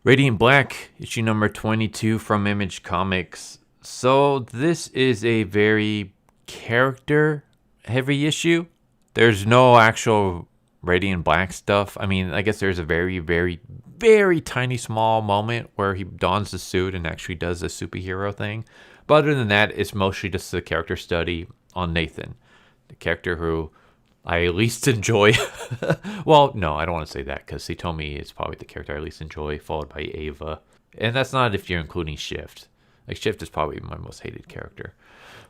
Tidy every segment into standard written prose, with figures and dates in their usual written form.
Radiant Black, issue number 22 from Image Comics. So this is a very character heavy issue. There's no actual Radiant Black stuff. I mean, I guess there's a very, very, very tiny small moment where he dons the suit and actually does a superhero thing. But other than that, it's mostly just a character study on Nathan, the character who I least enjoy. Well, no, I don't want to say that because Hitomi is probably the character I least enjoy, followed by Ava. And that's not if you're including Shift. Like, Shift is probably my most hated character.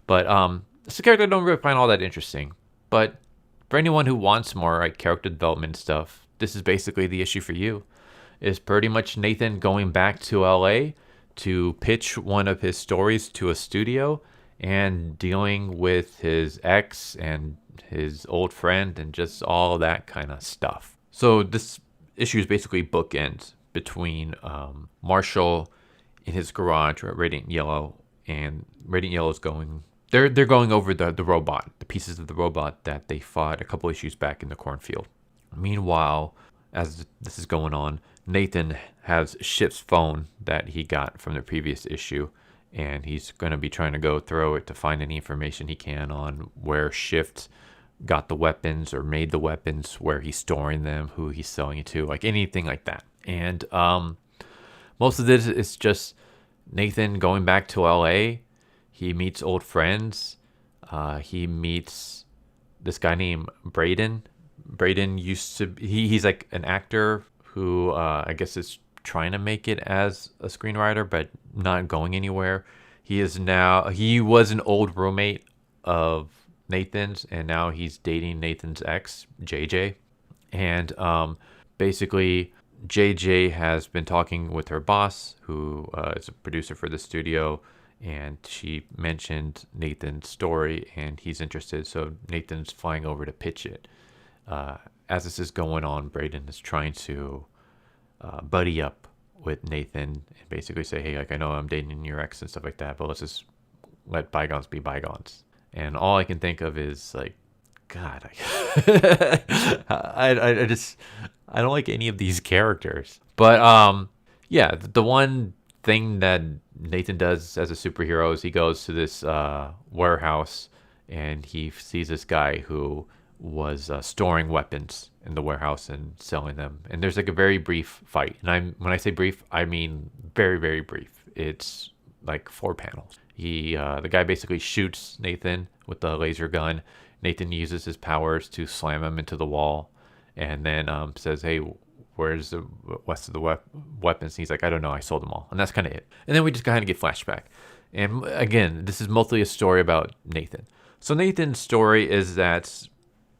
But it's a character I don't really find all that interesting. But for anyone who wants more like character development stuff, this is basically the issue for you. It's pretty much Nathan going back to LA to pitch one of his stories to a studio and dealing with his ex and his old friend and just all that kind of stuff. So this issue is basically bookends between Marshall in his garage at Radiant Yellow, and Radiant Yellow is going. They're going over the robot, the pieces of the robot that they fought a couple issues back in the cornfield. Meanwhile, as this is going on, Nathan has Shift's phone that he got from the previous issue, and he's going to be trying to go through it to find any information he can on where Shift got the weapons or made the weapons, where he's storing them, who he's selling it to, like anything like that. And most of this is just Nathan going back to LA. He meets old friends. He meets this guy named Braden. Braden used to he's like an actor who I guess is trying to make it as a screenwriter, but not going anywhere. He was an old roommate of Nathan's, and now he's dating Nathan's ex, JJ. And basically, JJ has been talking with her boss, who is a producer for the studio, and she mentioned Nathan's story, and he's interested. So Nathan's flying over to pitch it. As this is going on, Braden is trying to buddy up with Nathan and basically say, hey, like, I know I'm dating your ex and stuff like that, but let's just let bygones be bygones. And all I can think of is like, God, I don't like any of these characters. But yeah, the one thing that Nathan does as a superhero is he goes to this warehouse and he sees this guy who was storing weapons in the warehouse and selling them. And there's like a very brief fight. And when I say brief, I mean very, very brief. It's like 4 panels. The guy basically shoots Nathan with the laser gun. Nathan uses his powers to slam him into the wall, and then says, "Hey, where's the rest of the weapons?" And he's like, "I don't know. I sold them all." And that's kind of it. And then we just kind of get flashback. And again, this is mostly a story about Nathan. So Nathan's story is that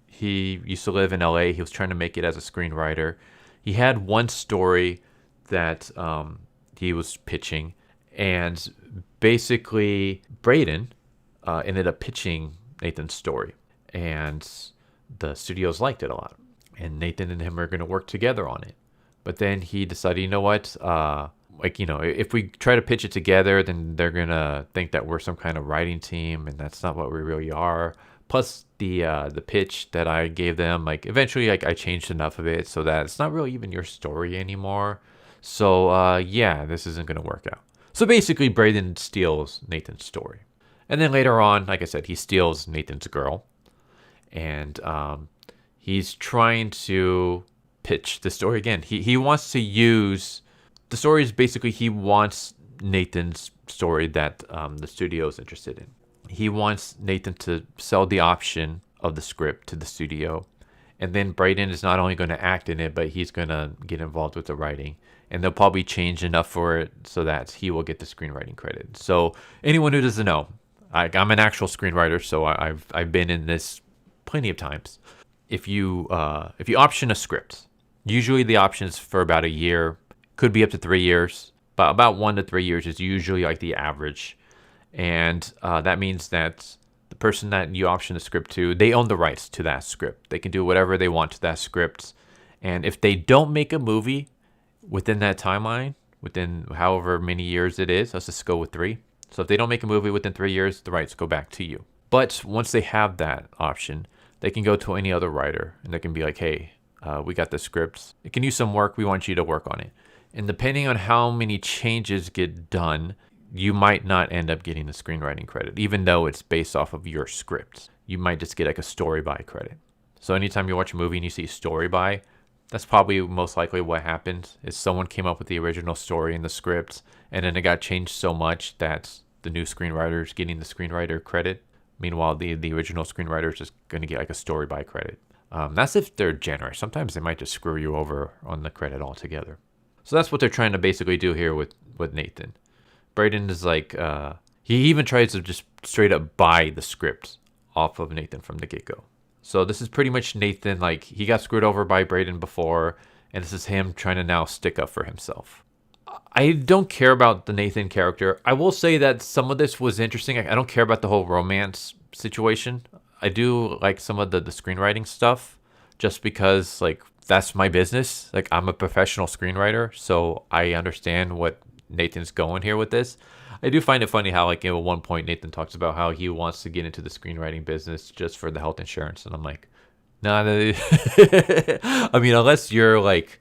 he used to live in LA. He was trying to make it as a screenwriter. He had one story that he was pitching, and basically Braden ended up pitching Nathan's story, and the studios liked it a lot, and Nathan and him are going to work together on it. But then he decided, you know what, if we try to pitch it together, then they're going to think that we're some kind of writing team, and that's not what we really are. Plus the pitch that I gave them, like, eventually, like, I changed enough of it so that it's not really even your story anymore. So yeah, this isn't going to work out. So basically, Braden steals Nathan's story. And then later on, like I said, he steals Nathan's girl. And he's trying to pitch the story again. He wants to use... The story is basically he wants Nathan's story that the studio is interested in. He wants Nathan to sell the option of the script to the studio. And then Braden is not only going to act in it, but he's going to get involved with the writing. And they'll probably change enough for it so that he will get the screenwriting credit. So anyone who doesn't know, I'm an actual screenwriter, so I've been in this plenty of times. If you option a script, usually the options for about a year, could be up to 3 years, but about 1 to 3 years is usually like the average. And that means that the person that you option the script to, they own the rights to that script. They can do whatever they want to that script. And if they don't make a movie within that timeline, within however many years it is, let's just go with 3. So if they don't make a movie within 3 years, the rights go back to you. But once they have that option, they can go to any other writer and they can be like, hey, we got the script. It can use some work. We want you to work on it. And depending on how many changes get done, you might not end up getting the screenwriting credit, even though it's based off of your script. You might just get like a story by credit. So anytime you watch a movie and you see story by, that's probably most likely what happened is someone came up with the original story in the script, and then it got changed so much that the new screenwriter is getting the screenwriter credit. Meanwhile, the original screenwriter is just going to get like a story by credit. That's if they're generous. Sometimes they might just screw you over on the credit altogether. So that's what they're trying to basically do here with Nathan. Braden is like, he even tries to just straight up buy the script off of Nathan from the get-go. So this is pretty much Nathan, like, he got screwed over by Braden before, and this is him trying to now stick up for himself. I don't care about the Nathan character. I will say that some of this was interesting. I don't care about the whole romance situation. I do like some of the screenwriting stuff just because, like, that's my business. Like, I'm a professional screenwriter, so I understand what Nathan's going here with this. I do find it funny how, like, at one point Nathan talks about how he wants to get into the screenwriting business just for the health insurance, and I'm like, nah. I mean, unless you're like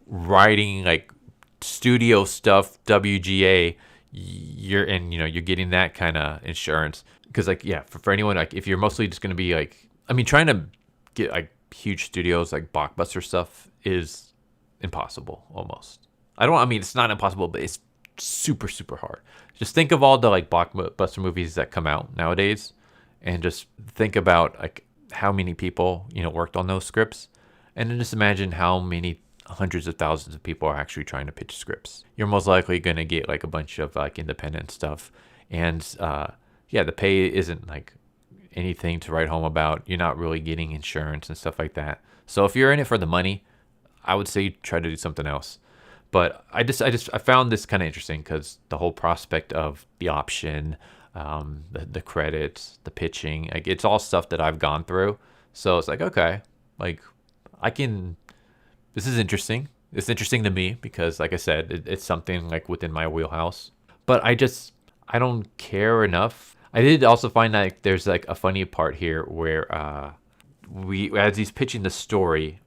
writing like studio stuff, WGA, you're getting that kind of insurance. Because, like, yeah, for anyone, like, if you're mostly just going to be like, I mean, trying to get like huge studios like blockbuster stuff is impossible almost. I mean, it's not impossible, but it's super, super hard. Just think of all the like blockbuster movies that come out nowadays, and just think about like how many people, worked on those scripts, and then just imagine how many hundreds of thousands of people are actually trying to pitch scripts. You're most likely going to get like a bunch of like independent stuff, and yeah, the pay isn't like anything to write home about. You're not really getting insurance and stuff like that. So if you're in it for the money, I would say try to do something else. But I found this kind of interesting because the whole prospect of the option, the credits, the pitching, like, it's all stuff that I've gone through. So it's like, okay, like, this is interesting. It's interesting to me because, like I said, it's something like within my wheelhouse. But I don't care enough. I did also find that like, there's like a funny part here where as he's pitching the story,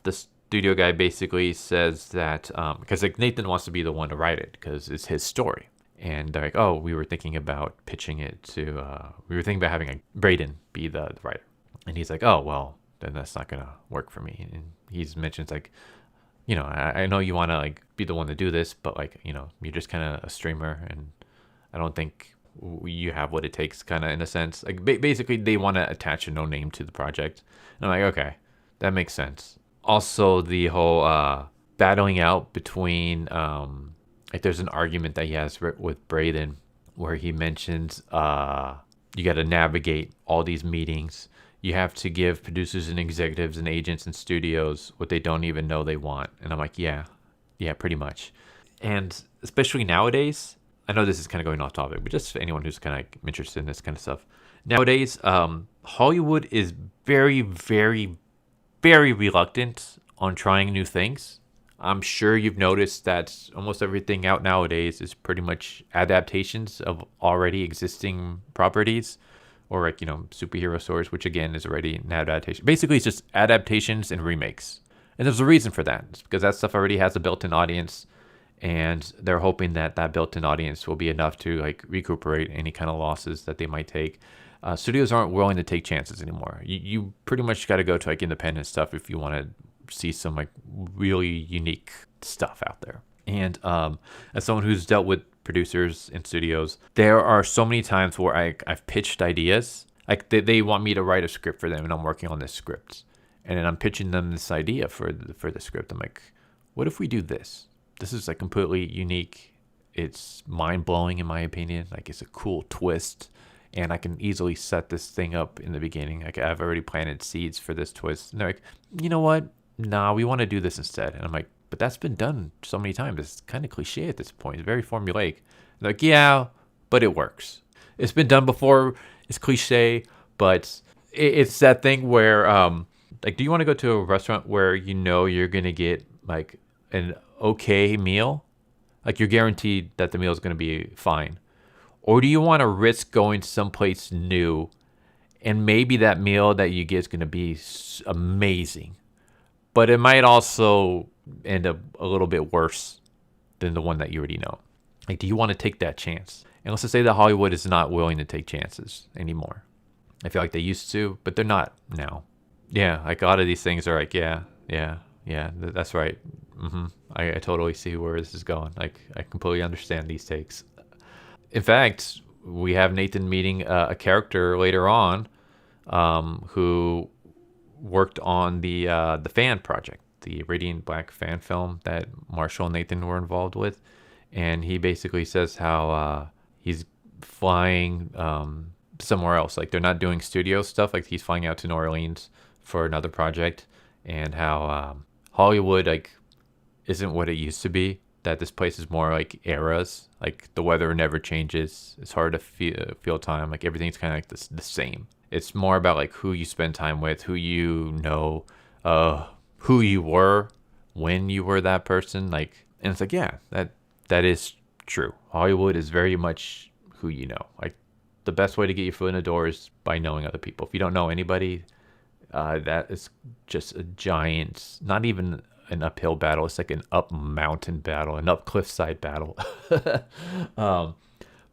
the studio guy basically says that because like Nathan wants to be the one to write it because it's his story, and they're like, oh, we were thinking about pitching it to having like Braden be the writer, and he's like, oh, well, then that's not gonna work for me. And he's mentions like, I know you want to like be the one to do this, but like, you're just kind of a streamer, and I don't think you have what it takes, kind of, in a sense. Like, basically they want to attach a no name to the project, and I'm like, okay, that makes sense. Also, the whole battling out between like, there's an argument that he has with Braden where he mentions you got to navigate all these meetings. You have to give producers and executives and agents and studios what they don't even know they want. And I'm like, yeah, pretty much. And especially nowadays, I know this is kind of going off topic, but just for anyone who's kind of like interested in this kind of stuff. Nowadays, Hollywood is very, very, very reluctant on trying new things. I'm sure you've noticed that almost everything out nowadays is pretty much adaptations of already existing properties, or like, superhero stories, which again is already an adaptation. Basically, it's just adaptations and remakes. And there's a reason for that. It's because that stuff already has a built-in audience, and they're hoping that built-in audience will be enough to like recuperate any kind of losses that they might take. Studios aren't willing to take chances anymore. You pretty much got to go to like independent stuff if you want to see some like really unique stuff out there. And as someone who's dealt with producers in studios, there are so many times where I've pitched ideas. Like, they want me to write a script for them, and I'm working on this script, and then I'm pitching them this idea for the script. I'm like, what if we do this? This is like completely unique. It's mind-blowing in my opinion. Like, it's a cool twist, and I can easily set this thing up in the beginning. Like, I've already planted seeds for this twist. And they're like, you know what? Nah, we want to do this instead. And I'm like, but that's been done so many times. It's kind of cliche at this point. It's very formulaic. They're like, yeah, but it works. It's been done before. It's cliche, but it's that thing where, like, do you want to go to a restaurant where you're going to get like an okay meal? Like, you're guaranteed that the meal is going to be fine. Or do you want to risk going someplace new, and maybe that meal that you get is going to be amazing, but it might also end up a little bit worse than the one that you already know. Like, do you want to take that chance? And let's just say that Hollywood is not willing to take chances anymore. I feel like they used to, but they're not now. Yeah, like a lot of these things are like, that's right. I totally see where this is going. Like, I completely understand these takes. In fact, we have Nathan meeting a character later on, who worked on the fan project, the Radiant Black fan film that Marshall and Nathan were involved with, and he basically says how he's flying somewhere else. Like, they're not doing studio stuff. Like, he's flying out to New Orleans for another project, and how Hollywood like isn't what it used to be. That this place is more like eras. Like, the weather never changes. It's hard to feel time. Like, everything's kind of like the same. It's more about like who you spend time with, who you know, who you were when you were that person. Like, and it's like, yeah, that is true. Hollywood is very much who you know. Like, the best way to get your foot in the door is by knowing other people. If you don't know anybody, that is just a giant, not even an uphill battle. It's like an up mountain battle, an up cliffside battle. But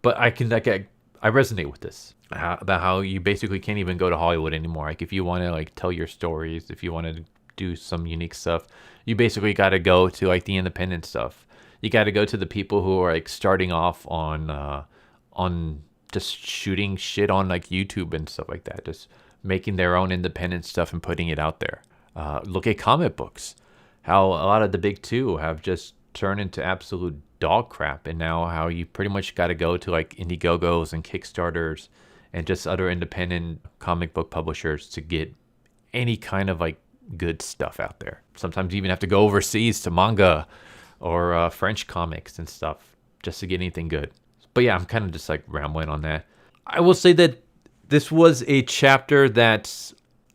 I resonate with this about how you basically can't even go to Hollywood anymore. Like, if you want to like tell your stories, if you want to do some unique stuff, you basically got to go to like the independent stuff. You got to go to the people who are like starting off on just shooting shit on like YouTube and stuff like that, just making their own independent stuff and putting it out there. Look at comic books, how a lot of the big two have just turned into absolute dog crap, and now how you pretty much got to go to like Indiegogos and Kickstarters and just other independent comic book publishers to get any kind of like good stuff out there. Sometimes you even have to go overseas to manga or French comics and stuff just to get anything good. But yeah, I'm kind of just like rambling on that. I will say that this was a chapter that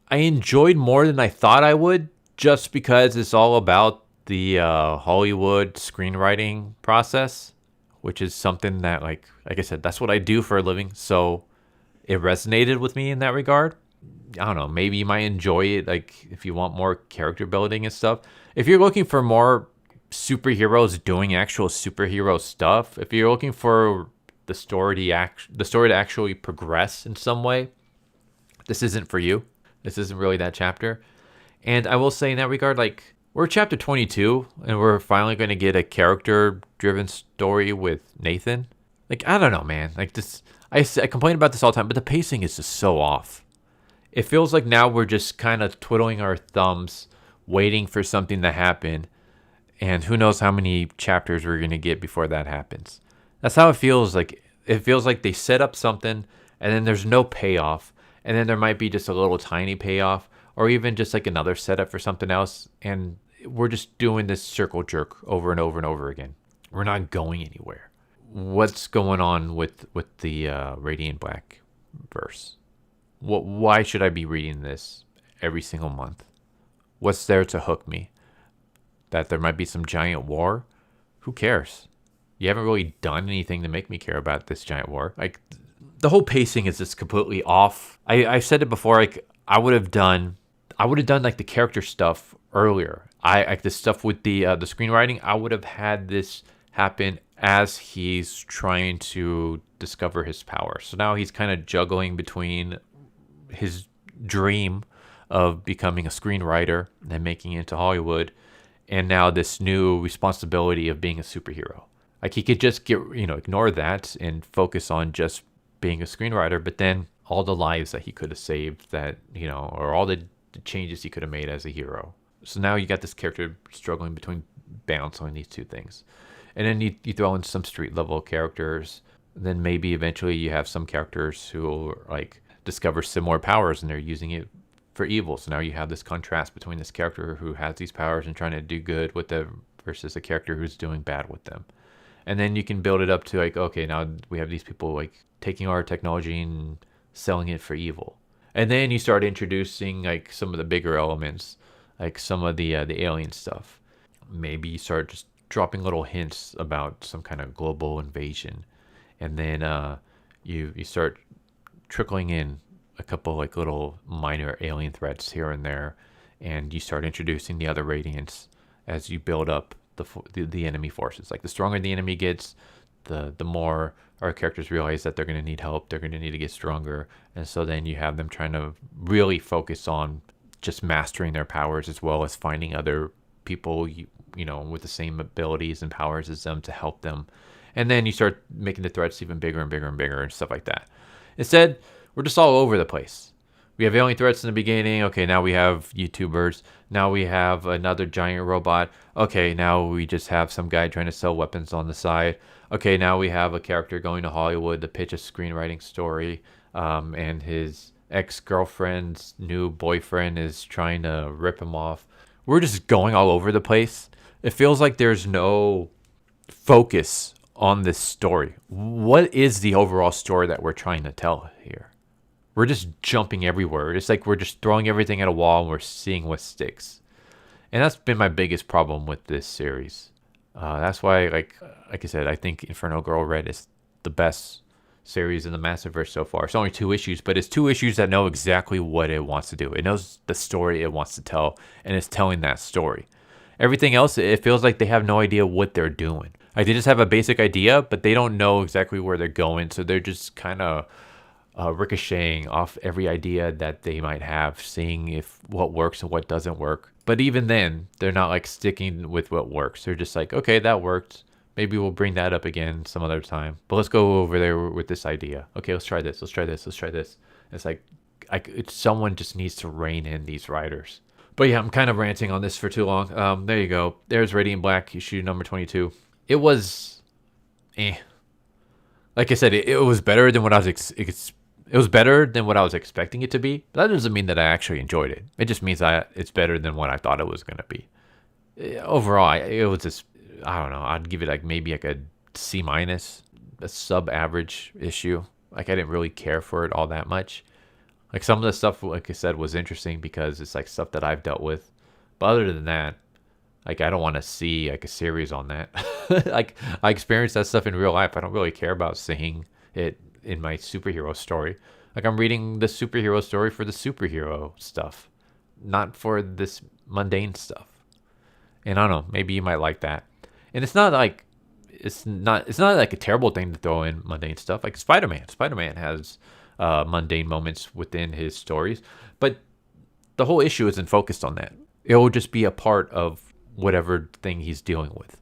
I enjoyed more than I thought I would, just because it's all about the Hollywood screenwriting process, which is something that, like I said, that's what I do for a living. So it resonated with me in that regard. I don't know, maybe you might enjoy it, like if you want more character building and stuff. If you're looking for more superheroes doing actual superhero stuff, if you're looking for the story to actually progress in some way, this isn't for you. This isn't really that chapter. And I will say in that regard, like, we're chapter 22 and we're finally going to get a character driven story with Nathan. Like, I don't know, man. Like, this, I complain about this all the time, but the pacing is just so off. It feels like now we're just kind of twiddling our thumbs, waiting for something to happen. And who knows how many chapters we're going to get before that happens. That's how it feels. Like, it feels like they set up something and then there's no payoff. And then there might be just a little tiny payoff, or even just like another setup for something else. And we're just doing this circle jerk over and over and over again. We're not going anywhere. What's going on with the Radiant Black verse? Why should I be reading this every single month? What's there to hook me? That there might be some giant war? Who cares? You haven't really done anything to make me care about this giant war. Like, the whole pacing is just completely off. I've said it before. Like, I would have done like the character stuff earlier. I like the stuff with the screenwriting. I would have had this happen as he's trying to discover his power. So now he's kind of juggling between his dream of becoming a screenwriter and making it into Hollywood, and now this new responsibility of being a superhero. Like, he could just ignore that and focus on just being a screenwriter, but then all the lives that he could have saved, that, or all the changes he could have made as a hero. So now you got this character struggling between balancing these two things. And then you throw in some street level characters. Then maybe eventually you have some characters who like discover similar powers and they're using it for evil. So now you have this contrast between this character who has these powers and trying to do good with them versus a character who's doing bad with them. And then you can build it up to like, okay, now we have these people like taking our technology and selling it for evil. And then you start introducing like some of the bigger elements, like some of the alien stuff. Maybe you start just dropping little hints about some kind of global invasion. And then you start trickling in a couple like little minor alien threats here and there. And you start introducing the other Radiants as you build up the enemy forces. Like the stronger the enemy gets, the more our characters realize that they're going to need help. They're going to need to get stronger, and so then you have them trying to really focus on just mastering their powers as well as finding other people with the same abilities and powers as them to help them. And then you start making the threats even bigger and bigger and bigger and stuff like that. Instead, we're just all over the place. We have alien threats in the beginning. Okay, now we have YouTubers. Now we have another giant robot. Okay, now we just have some guy trying to sell weapons on the side. Okay, now we have a character going to Hollywood to pitch a screenwriting story, and his ex-girlfriend's new boyfriend is trying to rip him off. We're just going all over the place. It feels like there's no focus on this story. What is the overall story that we're trying to tell here? We're just jumping everywhere. It's like we're just throwing everything at a wall and we're seeing what sticks. And that's been my biggest problem with this series. That's why, like I said, I think Inferno Girl Red is the best series in the Massiverse so far. It's only 2 issues, but it's 2 issues that know exactly what it wants to do. It knows the story it wants to tell, and it's telling that story. Everything else, it feels like they have no idea what they're doing. Like they just have a basic idea, but they don't know exactly where they're going, so they're just kind of ricocheting off every idea that they might have, seeing if what works and what doesn't work. But even then, they're not like sticking with what works. They're just like, okay, that worked. Maybe we'll bring that up again some other time. But let's go over there with this idea. Okay, let's try this. Let's try this. Let's try this. It's like someone just needs to rein in these writers. But yeah, I'm kind of ranting on this for too long. There you go. There's Radiant Black, issue number 22. It was, like I said, it was better than what I was it was better than what I was expecting it to be. But that doesn't mean that I actually enjoyed it. It just means that it's better than what I thought it was going to be. Overall, it was just, I don't know. I'd give it like maybe like a C-, a sub-average issue. Like I didn't really care for it all that much. Like some of the stuff, like I said, was interesting because it's like stuff that I've dealt with. But other than that, like I don't want to see like a series on that. Like I experienced that stuff in real life. I don't really care about seeing it in my superhero story. Like I'm reading the superhero story for the superhero stuff, not for this mundane stuff. And I don't know, maybe you might like that. And it's not like like a terrible thing to throw in mundane stuff. Like Spider-Man has mundane moments within his stories, but the whole issue isn't focused on that. It will just be a part of whatever thing he's dealing with.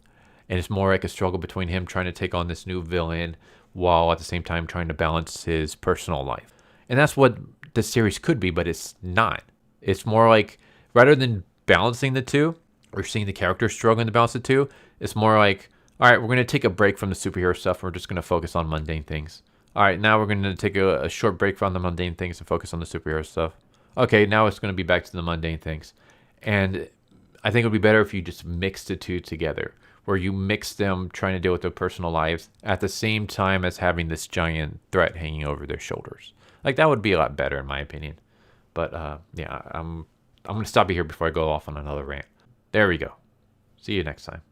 And it's more like a struggle between him trying to take on this new villain while at the same time trying to balance his personal life. And that's what this series could be, but it's not. It's more like, rather than balancing the two, or seeing the characters struggling to balance the two, it's more like, all right, we're going to take a break from the superhero stuff. And we're just going to focus on mundane things. All right, now we're going to take a short break from the mundane things and focus on the superhero stuff. Okay, now it's going to be back to the mundane things. And I think it would be better if you just mix the two together, where you mix them trying to deal with their personal lives at the same time as having this giant threat hanging over their shoulders. Like that would be a lot better in my opinion. But yeah, I'm going to stop you here before I go off on another rant. There we go. See you next time.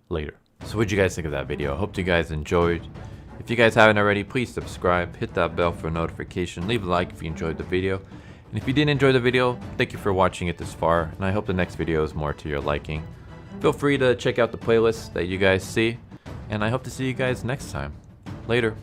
Later. So what'd you guys think of that video? I hope you guys enjoyed. If you guys haven't already, please subscribe, hit that bell for a notification, leave a like if you enjoyed the video. And if you didn't enjoy the video, thank you for watching it this far, and I hope the next video is more to your liking. Feel free to check out the playlist that you guys see, and I hope to see you guys next time. Later.